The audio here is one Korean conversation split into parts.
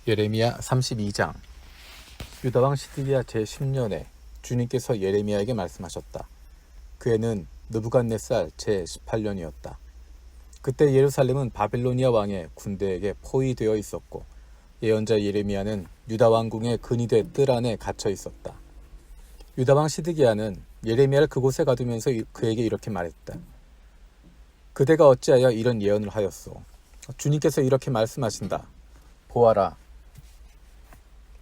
예레미야 32장. 유다왕 시드기야 제10년에 주님께서 예레미야에게 말씀하셨다. 그 해는 느부갓네살 제18년이었다. 그때 예루살렘은 바빌로니아 왕의 군대에게 포위되어 있었고 예언자 예레미야는 유다 왕궁의 근위대 뜰 안에 갇혀 있었다. 유다왕 시드기야는 예레미야를 그곳에 가두면서 그에게 이렇게 말했다. 그대가 어찌하여 이런 예언을 하였소? 주님께서 이렇게 말씀하신다. 보아라,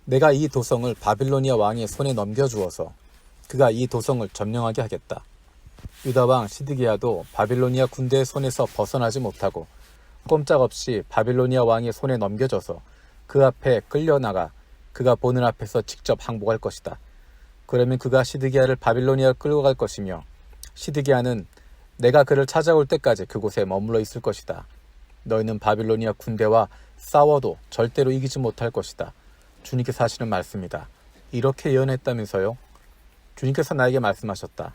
내가 이 도성을 바빌로니아 왕의 손에 넘겨주어서 그가 이 도성을 점령하게 하겠다. 유다왕 시드기야도 바빌로니아 군대의 손에서 벗어나지 못하고 꼼짝없이 바빌로니아 왕의 손에 넘겨져서 그 앞에 끌려나가 그가 보는 앞에서 직접 항복할 것이다. 그러면 그가 시드기야를 바빌로니아로 끌고 갈 것이며 시드기야는 내가 그를 찾아올 때까지 그곳에 머물러 있을 것이다. 너희는 바빌로니아 군대와 싸워도 절대로 이기지 못할 것이다. 주님께서 하시는 말씀이다. 이렇게 예언했다면서요? 주님께서 나에게 말씀하셨다.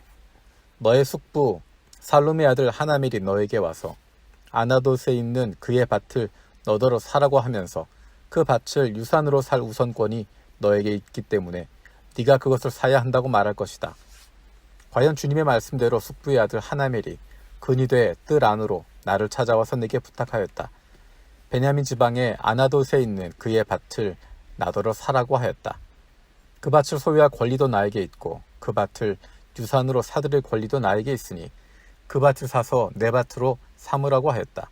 너의 숙부 살룸의 아들 하나멜이 너에게 와서 아나돗에 있는 그의 밭을 너더러 사라고 하면서 그 밭을 유산으로 살 우선권이 너에게 있기 때문에 네가 그것을 사야 한다고 말할 것이다. 과연 주님의 말씀대로 숙부의 아들 하나멜이 근위대 뜰 안으로 나를 찾아와서 내게 부탁하였다. 베냐민 지방의 아나돗에 있는 그의 밭을 나더러 사라고 하였다. 그 밭을 소유할 권리도 나에게 있고 그 밭을 유산으로 사들일 권리도 나에게 있으니 그 밭을 사서 내 밭으로 삼으라고 하였다.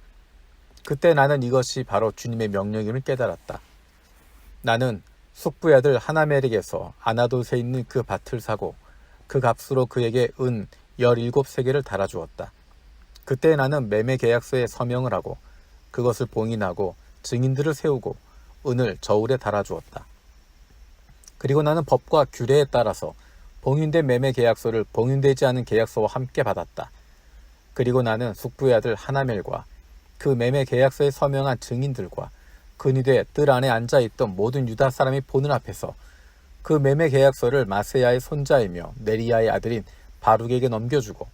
그때 나는 이것이 바로 주님의 명령임을 깨달았다. 나는 숙부의 아들 하나멜에게서 아나돗에 있는 그 밭을 사고 그 값으로 그에게 은 17세겔을 달아주었다. 그때 나는 매매 계약서에 서명을 하고 그것을 봉인하고 증인들을 세우고 은을 저울에 달아주었다. 그리고 나는 법과 규례에 따라서 봉인된 매매 계약서를 봉인되지 않은 계약서와 함께 받았다. 그리고 나는 숙부의 아들 하나멜과 그 매매 계약서에 서명한 증인들과 근위대 뜰 안에 앉아있던 모든 유다 사람이 보는 앞에서 그 매매 계약서를 마세야의 손자이며 네리야의 아들인 바룩에게 넘겨주고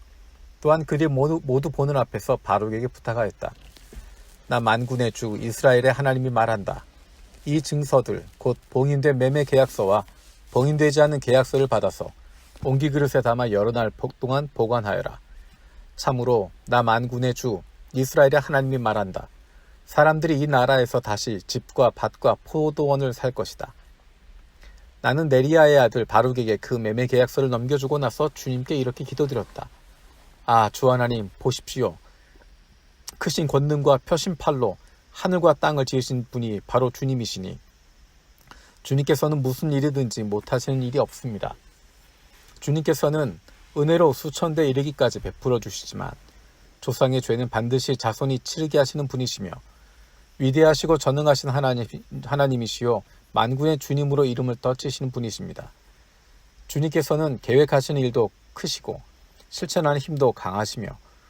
또한 그들이 모두 보는 앞에서 바룩에게 부탁하였다. 나 만군의 주 이스라엘의 하나님이 말한다. 이 증서들 곧 봉인된 매매 계약서와 봉인되지 않은 계약서를 받아서 옹기 그릇에 담아 여러 날 동안 보관하여라. 참으로 나 만군의 주 이스라엘의 하나님이 말한다. 사람들이 이 나라에서 다시 집과 밭과 포도원을 살 것이다. 나는 네리야의 아들 바룩에게 그 매매 계약서를 넘겨주고 나서 주님께 이렇게 기도드렸다. 아, 주 하나님 보십시오. 크신 권능과 펴신 팔로 하늘과 땅을 지으신 분이 바로 주님이시니 주님께서는 무슨 일이든지 못하시는 일이 없습니다. 주님께서는 은혜로 수천대 이르기까지 베풀어 주시지만 조상의 죄는 반드시 자손이 치르게 하시는 분이시며 위대하시고 전능하신 하나님이시요 만군의 주님으로 이름을 떠치시는 분이십니다. 주님께서는 계획하시는 일도 크시고 실천하는 힘도 강하시며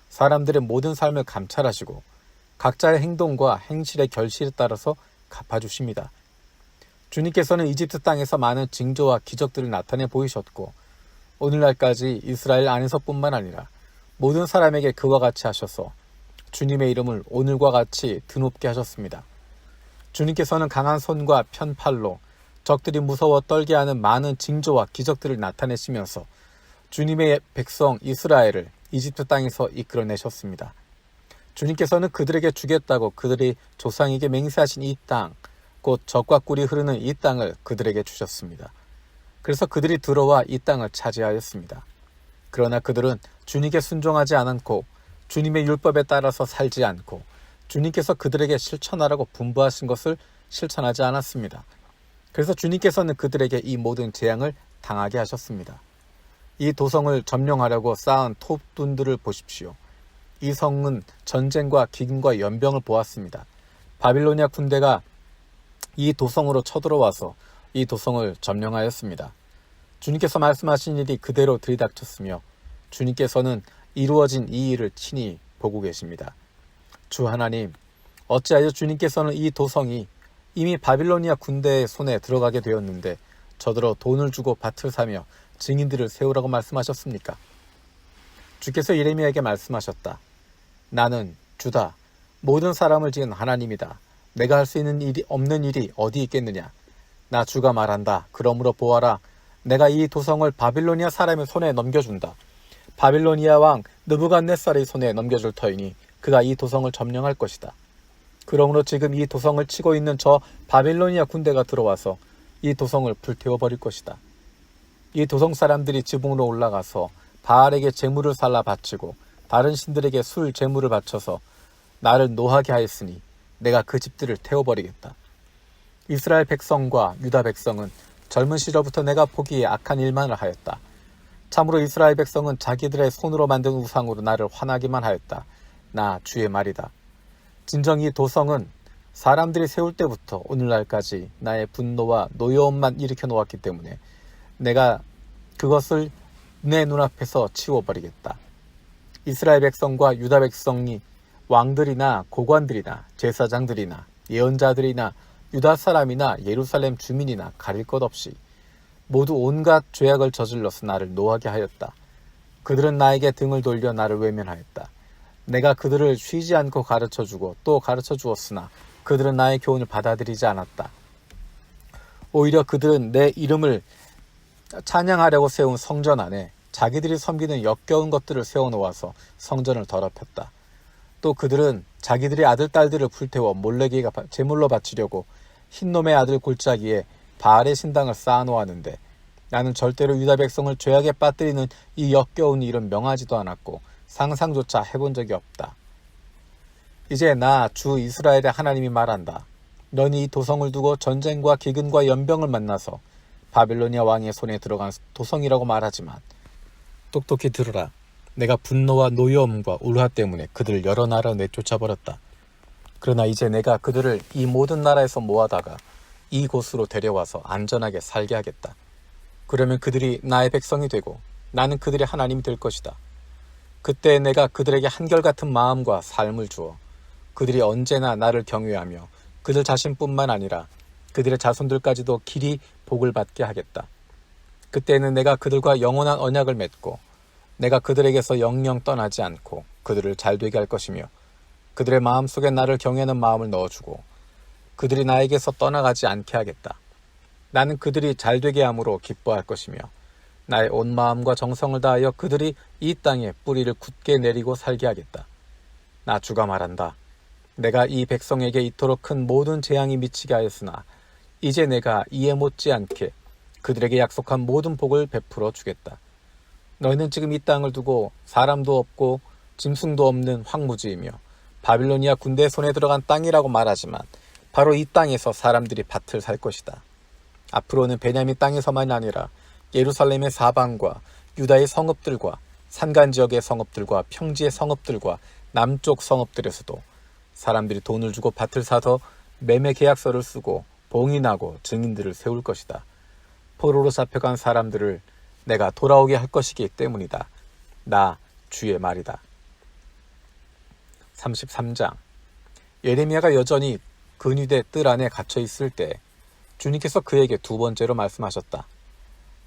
사람들의 모든 삶을 감찰하시고 각자의 행동과 행실의 결실에 따라서 갚아주십니다. 주님께서는 이집트 땅에서 많은 징조와 기적들을 나타내 보이셨고 오늘날까지 이스라엘 안에서뿐만 아니라 모든 사람에게 그와 같이 하셔서 주님의 이름을 오늘과 같이 드높게 하셨습니다. 주님께서는 강한 손과 편팔로 적들이 무서워 떨게 하는 많은 징조와 기적들을 나타내시면서 주님의 백성 이스라엘을 이집트 땅에서 이끌어내셨습니다. 주님께서는 그들에게 주겠다고 그들이 조상에게 맹세하신 이 땅, 곧 젖과 꿀이 흐르는 이 땅을 그들에게 주셨습니다. 그래서 그들이 들어와 이 땅을 차지하였습니다. 그러나 그들은 주님께 순종하지 않고 주님의 율법에 따라서 살지 않고 주님께서 그들에게 실천하라고 분부하신 것을 실천하지 않았습니다. 그래서 주님께서는 그들에게 이 모든 재앙을 당하게 하셨습니다. 이 도성을 점령하려고 쌓은 톱둔들을 보십시오. 이 성은 전쟁과 기근과 연병을 보았습니다. 바빌로니아 군대가 이 도성으로 쳐들어와서 이 도성을 점령하였습니다. 주님께서 말씀하신 일이 그대로 들이닥쳤으며 주님께서는 이루어진 이 일을 친히 보고 계십니다. 주 하나님, 어찌하여 주님께서는 이 도성이 이미 바빌로니아 군대의 손에 들어가게 되었는데 저더러 돈을 주고 밭을 사며 증인들을 세우라고 말씀하셨습니까? 주께서 예레미야에게 말씀하셨다. 나는 주다. 모든 사람을 지은 하나님이다. 내가 할 수 있는 일이 없는 일이 어디 있겠느냐. 나 주가 말한다. 그러므로 보아라. 내가 이 도성을 바빌로니아 사람의 손에 넘겨준다. 바빌로니아 왕 느부갓네살의 손에 넘겨줄 터이니 그가 이 도성을 점령할 것이다. 그러므로 지금 이 도성을 치고 있는 저 바빌로니아 군대가 들어와서 이 도성을 불태워버릴 것이다. 이 도성 사람들이 지붕으로 올라가서 바알에게 제물을 살라 바치고 다른 신들에게 술 제물을 바쳐서 나를 노하게 하였으니 내가 그 집들을 태워버리겠다. 이스라엘 백성과 유다 백성은 젊은 시절부터 내가 보기에 악한 일만을 하였다. 참으로 이스라엘 백성은 자기들의 손으로 만든 우상으로 나를 화나기만 하였다. 나 주의 말이다. 진정 이 도성은 사람들이 세울 때부터 오늘날까지 나의 분노와 노여움만 일으켜 놓았기 때문에 내가 그것을 내 눈앞에서 치워버리겠다. 이스라엘 백성과 유다 백성이 왕들이나 고관들이나 제사장들이나 예언자들이나 유다 사람이나 예루살렘 주민이나 가릴 것 없이 모두 온갖 죄악을 저질러서 나를 노하게 하였다. 그들은 나에게 등을 돌려 나를 외면하였다. 내가 그들을 쉬지 않고 가르쳐주고 또 가르쳐주었으나 그들은 나의 교훈을 받아들이지 않았다. 오히려 그들은 내 이름을 찬양하려고 세운 성전 안에 자기들이 섬기는 역겨운 것들을 세워놓아서 성전을 더럽혔다. 또 그들은 자기들의 아들, 딸들을 불태워 몰레기가 제물로 바치려고 흰놈의 아들 골짜기에 바알의 신당을 쌓아놓았는데 나는 절대로 유다 백성을 죄악에 빠뜨리는 이 역겨운 일은 명하지도 않았고 상상조차 해본 적이 없다. 이제 나 주 이스라엘의 하나님이 말한다. 너니 이 도성을 두고 전쟁과 기근과 연병을 만나서 바빌로니아 왕의 손에 들어간 도성이라고 말하지만 똑똑히 들으라. 내가 분노와 노여움과 울화 때문에 그들을 여러 나라로 내쫓아버렸다. 그러나 이제 내가 그들을 이 모든 나라에서 모아다가 이곳으로 데려와서 안전하게 살게 하겠다. 그러면 그들이 나의 백성이 되고 나는 그들의 하나님이 될 것이다. 그때 내가 그들에게 한결같은 마음과 삶을 주어 그들이 언제나 나를 경외하며 그들 자신뿐만 아니라 그들의 자손들까지도 길이 복을 받게 하겠다. 그때는 내가 그들과 영원한 언약을 맺고 내가 그들에게서 영영 떠나지 않고 그들을 잘되게 할 것이며 그들의 마음속에 나를 경외하는 마음을 넣어주고 그들이 나에게서 떠나가지 않게 하겠다. 나는 그들이 잘되게 함으로 기뻐할 것이며 나의 온 마음과 정성을 다하여 그들이 이 땅에 뿌리를 굳게 내리고 살게 하겠다. 나 주가 말한다. 내가 이 백성에게 이토록 큰 모든 재앙이 미치게 하였으나 이제 내가 이에 못지않게 그들에게 약속한 모든 복을 베풀어 주겠다. 너희는 지금 이 땅을 두고 사람도 없고 짐승도 없는 황무지이며 바빌로니아 군대의 손에 들어간 땅이라고 말하지만 바로 이 땅에서 사람들이 밭을 살 것이다. 앞으로는 베냐민 땅에서만이 아니라 예루살렘의 사방과 유다의 성읍들과 산간지역의 성읍들과 평지의 성읍들과 남쪽 성읍들에서도 사람들이 돈을 주고 밭을 사서 매매 계약서를 쓰고 봉인하고 증인들을 세울 것이다. 포로로 잡혀간 사람들을 내가 돌아오게 할 것이기 때문이다. 나 주의 말이다. 33장. 예레미야가 여전히 근위대 뜰 안에 갇혀 있을 때 주님께서 그에게 두 번째로 말씀하셨다.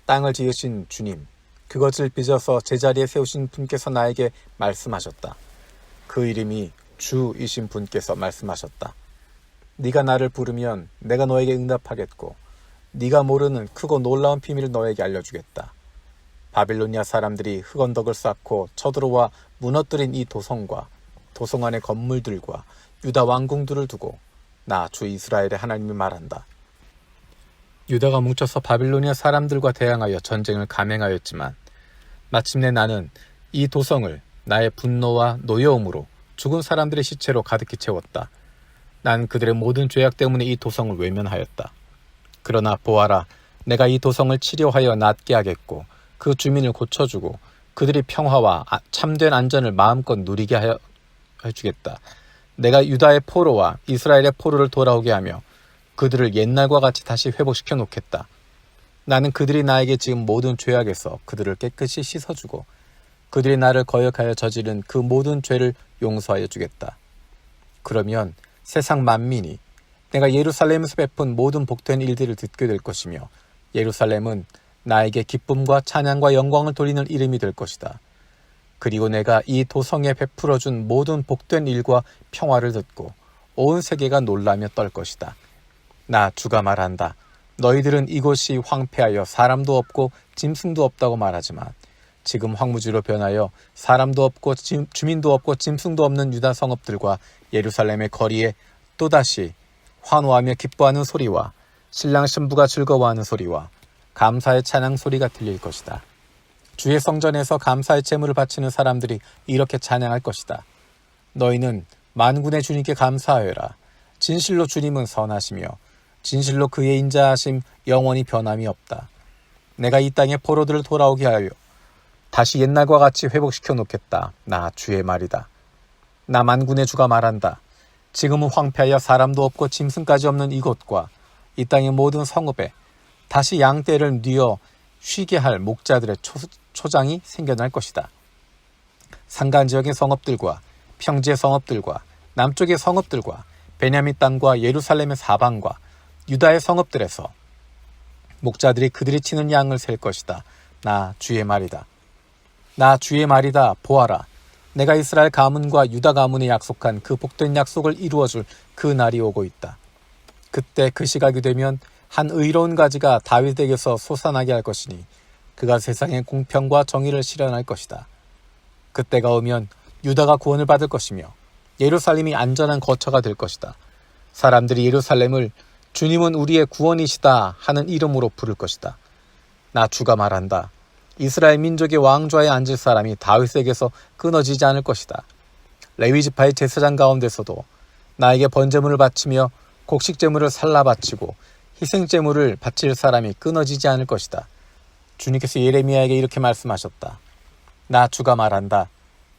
땅을 지으신 주님, 그것을 빚어서 제자리에 세우신 분께서 나에게 말씀하셨다. 그 이름이 주이신 분께서 말씀하셨다. 네가 나를 부르면 내가 너에게 응답하겠고 네가 모르는 크고 놀라운 비밀을 너에게 알려주겠다. 바빌로니아 사람들이 흑언덕을 쌓고 쳐들어와 무너뜨린 이 도성과 도성 안의 건물들과 유다 왕궁들을 두고 나 주 이스라엘의 하나님이 말한다. 유다가 뭉쳐서 바빌로니아 사람들과 대항하여 전쟁을 감행하였지만 마침내 나는 이 도성을 나의 분노와 노여움으로 죽은 사람들의 시체로 가득히 채웠다. 난 그들의 모든 죄악 때문에 이 도성을 외면하였다. 그러나 보아라, 내가 이 도성을 치료하여 낫게 하겠고 그 주민을 고쳐주고 그들이 평화와 참된 안전을 마음껏 누리게 해주겠다. 내가 유다의 포로와 이스라엘의 포로를 돌아오게 하며 그들을 옛날과 같이 다시 회복시켜 놓겠다. 나는 그들이 나에게 지은 모든 죄악에서 그들을 깨끗이 씻어주고 그들이 나를 거역하여 저지른 그 모든 죄를 용서하여 주겠다. 그러면 세상 만민이 내가 예루살렘에서 베푼 모든 복된 일들을 듣게 될 것이며 예루살렘은 나에게 기쁨과 찬양과 영광을 돌리는 이름이 될 것이다. 그리고 내가 이 도성에 베풀어준 모든 복된 일과 평화를 듣고 온 세계가 놀라며 떨 것이다. 나 주가 말한다. 너희들은 이곳이 황폐하여 사람도 없고 짐승도 없다고 말하지만 지금 황무지로 변하여 사람도 없고 주민도 없고 짐승도 없는 유다 성읍들과 예루살렘의 거리에 또다시 환호하며 기뻐하는 소리와 신랑 신부가 즐거워하는 소리와 감사의 찬양 소리가 들릴 것이다. 주의 성전에서 감사의 제물을 바치는 사람들이 이렇게 찬양할 것이다. 너희는 만군의 주님께 감사하여라. 진실로 주님은 선하시며 진실로 그의 인자하심 영원히 변함이 없다. 내가 이 땅에 포로들을 돌아오게 하여 다시 옛날과 같이 회복시켜 놓겠다. 나 주의 말이다. 나 만군의 주가 말한다. 지금은 황폐하여 사람도 없고 짐승까지 없는 이곳과 이 땅의 모든 성읍에 다시 양떼를 뉘어 쉬게 할 목자들의 초장이 생겨날 것이다. 산간지역의 성읍들과 평지의 성읍들과 남쪽의 성읍들과 베냐민 땅과 예루살렘의 사방과 유다의 성읍들에서 목자들이 그들이 치는 양을 셀 것이다. 나 주의 말이다. 나 주의 말이다. 보아라. 내가 이스라엘 가문과 유다 가문에 약속한 그 복된 약속을 이루어줄 그 날이 오고 있다. 그때 그 시각이 되면 한 의로운 가지가 다윗에게서 솟아나게 할 것이니 그가 세상에 공평과 정의를 실현할 것이다. 그때가 오면 유다가 구원을 받을 것이며 예루살렘이 안전한 거처가 될 것이다. 사람들이 예루살렘을 주님은 우리의 구원이시다 하는 이름으로 부를 것이다. 나 주가 말한다. 이스라엘 민족의 왕좌에 앉을 사람이 다윗에게서 끊어지지 않을 것이다. 레위 지파의 제사장 가운데서도 나에게 번제물을 바치며 곡식제물을 살라 바치고 희생제물을 바칠 사람이 끊어지지 않을 것이다. 주님께서 예레미야에게 이렇게 말씀하셨다. 나 주가 말한다.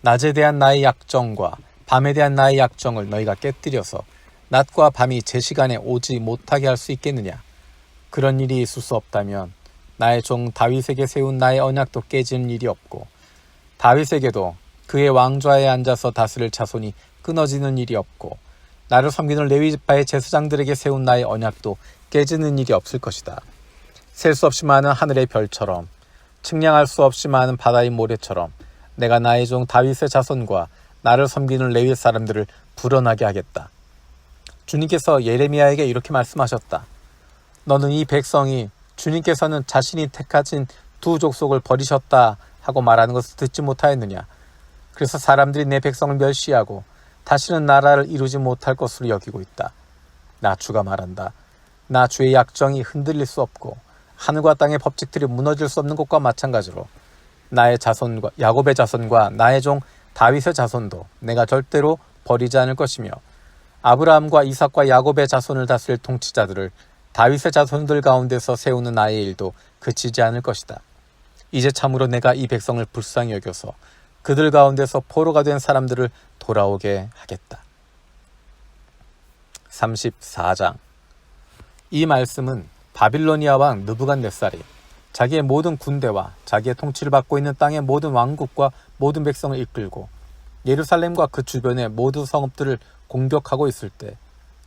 낮에 대한 나의 약정과 밤에 대한 나의 약정을 너희가 깨뜨려서 낮과 밤이 제 시간에 오지 못하게 할 수 있겠느냐? 그런 일이 있을 수 없다면 나의 종 다윗에게 세운 나의 언약도 깨지는 일이 없고 다윗에게도 그의 왕좌에 앉아서 다스릴 자손이 끊어지는 일이 없고 나를 섬기는 레위 지파의 제사장들에게 세운 나의 언약도 깨지는 일이 없을 것이다. 셀 수 없이 많은 하늘의 별처럼 측량할 수 없이 많은 바다의 모래처럼 내가 나의 종 다윗의 자손과 나를 섬기는 레위 사람들을 불어나게 하겠다. 주님께서 예레미야에게 이렇게 말씀하셨다. 너는 이 백성이 주님께서는 자신이 택하신 두 족속을 버리셨다 하고 말하는 것을 듣지 못하였느냐. 그래서 사람들이 내 백성을 멸시하고 다시는 나라를 이루지 못할 것으로 여기고 있다. 나 주가 말한다. 나 주의 약정이 흔들릴 수 없고 하늘과 땅의 법칙들이 무너질 수 없는 것과 마찬가지로 나의 자손과 야곱의 자손과 나의 종 다윗의 자손도 내가 절대로 버리지 않을 것이며 아브라함과 이삭과 야곱의 자손을 다스릴 통치자들을 다윗의 자손들 가운데서 세우는 나의 일도 그치지 않을 것이다. 이제 참으로 내가 이 백성을 불쌍히 여겨서 그들 가운데서 포로가 된 사람들을 돌아오게 하겠다. 34장. 이 말씀은 바빌로니아 왕 느부갓네살이 자기의 모든 군대와 자기의 통치를 받고 있는 땅의 모든 왕국과 모든 백성을 이끌고 예루살렘과 그 주변의 모든 성읍들을 공격하고 있을 때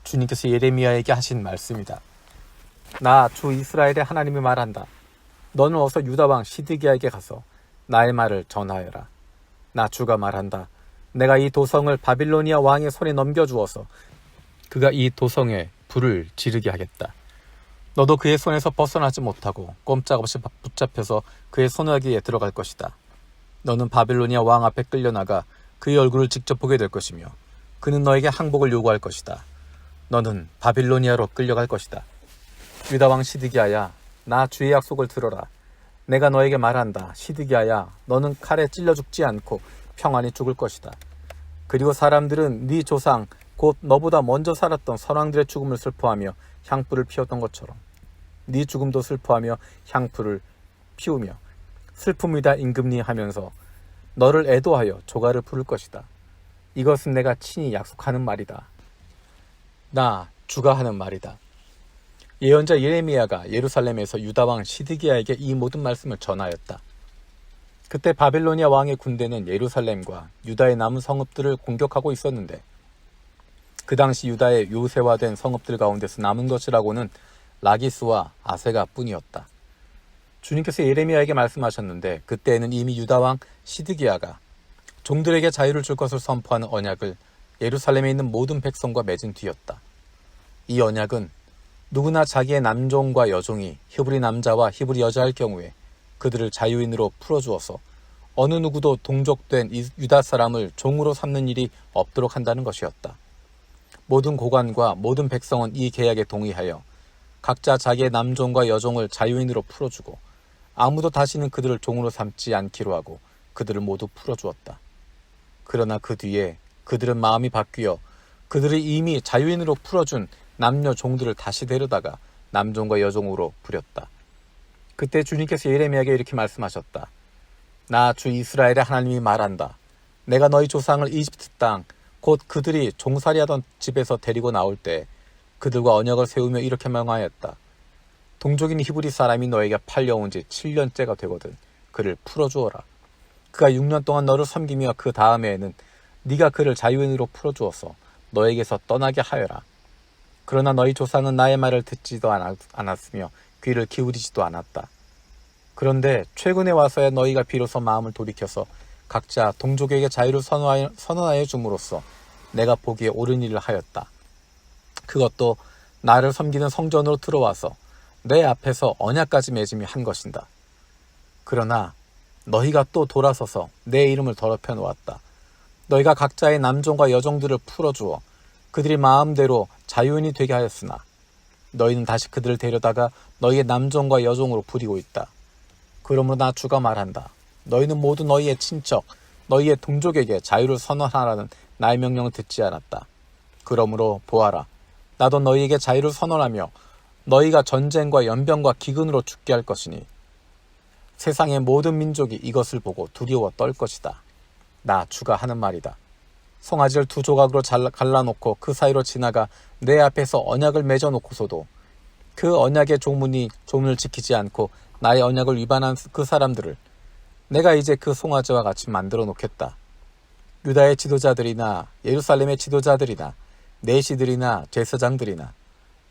주님께서 예레미야에게 하신 말씀이다. 나 주 이스라엘의 하나님이 말한다. 너는 어서 유다 왕 시드기야에게 가서 나의 말을 전하여라. 나 주가 말한다. 내가 이 도성을 바빌로니아 왕의 손에 넘겨주어서 그가 이 도성에 불을 지르게 하겠다. 너도 그의 손에서 벗어나지 못하고 꼼짝없이 붙잡혀서 그의 손아귀에 들어갈 것이다. 너는 바빌로니아 왕 앞에 끌려나가 그의 얼굴을 직접 보게 될 것이며 그는 너에게 항복을 요구할 것이다. 너는 바빌로니아로 끌려갈 것이다. 유다 왕 시드기야야, 나 주의 약속을 들어라. 내가 너에게 말한다. 시드기야야, 너는 칼에 찔려 죽지 않고 평안히 죽을 것이다. 그리고 사람들은 네 조상 곧 너보다 먼저 살았던 선왕들의 죽음을 슬퍼하며 향불을 피웠던 것처럼 네 죽음도 슬퍼하며 향불을 피우며 슬픔이다 임금니 하면서 너를 애도하여 조가를 부를 것이다. 이것은 내가 친히 약속하는 말이다. 나 주가 하는 말이다. 예언자 예레미야가 예루살렘에서 유다 왕 시드기야에게 이 모든 말씀을 전하였다. 그때 바빌로니아 왕의 군대는 예루살렘과 유다의 남은 성읍들을 공격하고 있었는데 그 당시 유다의 요새화된 성읍들 가운데서 남은 것이라고는 라기스와 아세가 뿐이었다. 주님께서 예레미야에게 말씀하셨는데 그때에는 이미 유다 왕 시드기야가 종들에게 자유를 줄 것을 선포하는 언약을 예루살렘에 있는 모든 백성과 맺은 뒤였다. 이 언약은 누구나 자기의 남종과 여종이 히브리 남자와 히브리 여자일 경우에 그들을 자유인으로 풀어주어서 어느 누구도 동족된 유다 사람을 종으로 삼는 일이 없도록 한다는 것이었다. 모든 고관과 모든 백성은 이 계약에 동의하여 각자 자기의 남종과 여종을 자유인으로 풀어주고 아무도 다시는 그들을 종으로 삼지 않기로 하고 그들을 모두 풀어주었다. 그러나 그 뒤에 그들은 마음이 바뀌어 그들이 이미 자유인으로 풀어준 남녀 종들을 다시 데려다가 남종과 여종으로 부렸다. 그때 주님께서 예레미야에게 이렇게 말씀하셨다. 나 주 이스라엘의 하나님이 말한다. 내가 너희 조상을 이집트 땅 곧 그들이 종살이하던 집에서 데리고 나올 때 그들과 언약을 세우며 이렇게 명하였다. 동족인 히브리 사람이 너에게 팔려온 지 7년째가 되거든 그를 풀어주어라. 그가 6년 동안 너를 섬기며 그 다음에는 네가 그를 자유인으로 풀어주어서 너에게서 떠나게 하여라. 그러나 너희 조상은 나의 말을 듣지도 않았으며 귀를 기울이지도 않았다. 그런데 최근에 와서야 너희가 비로소 마음을 돌이켜서 각자 동족에게 자유를 선언하여 줌으로써 내가 보기에 옳은 일을 하였다. 그것도 나를 섬기는 성전으로 들어와서 내 앞에서 언약까지 맺음이 한 것인다. 그러나 너희가 또 돌아서서 내 이름을 더럽혀 놓았다. 너희가 각자의 남종과 여종들을 풀어주어 그들이 마음대로 자유인이 되게 하였으나 너희는 다시 그들을 데려다가 너희의 남종과 여종으로 부리고 있다. 그러므로 나 주가 말한다. 너희는 모두 너희의 친척, 너희의 동족에게 자유를 선언하라는 나의 명령을 듣지 않았다. 그러므로 보아라. 나도 너희에게 자유를 선언하며 너희가 전쟁과 연병과 기근으로 죽게 할 것이니 세상의 모든 민족이 이것을 보고 두려워 떨 것이다. 나 주가 하는 말이다. 송아지를 2조각으로 갈라놓고 그 사이로 지나가 내 앞에서 언약을 맺어놓고서도 그 언약의 조문을 지키지 않고 나의 언약을 위반한 그 사람들을 내가 이제 그 송아지와 같이 만들어 놓겠다. 유다의 지도자들이나 예루살렘의 지도자들이나 내시들이나 제사장들이나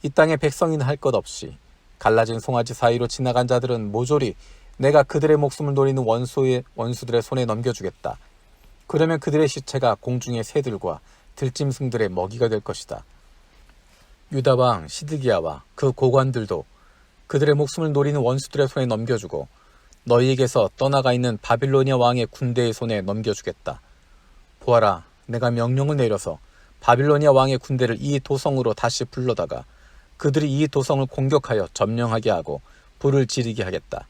이 땅의 백성이나 할 것 없이 갈라진 송아지 사이로 지나간 자들은 모조리 내가 그들의 목숨을 노리는 원수들의 손에 넘겨주겠다. 그러면 그들의 시체가 공중의 새들과 들짐승들의 먹이가 될 것이다. 유다 왕 시드기야와 그 고관들도 그들의 목숨을 노리는 원수들의 손에 넘겨주고 너희에게서 떠나가 있는 바빌로니아 왕의 군대의 손에 넘겨주겠다. 보아라, 내가 명령을 내려서 바빌로니아 왕의 군대를 이 도성으로 다시 불러다가 그들이 이 도성을 공격하여 점령하게 하고 불을 지르게 하겠다.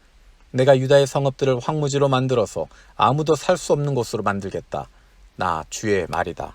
내가 유다의 성읍들을 황무지로 만들어서 아무도 살 수 없는 곳으로 만들겠다. 나 주의 말이다.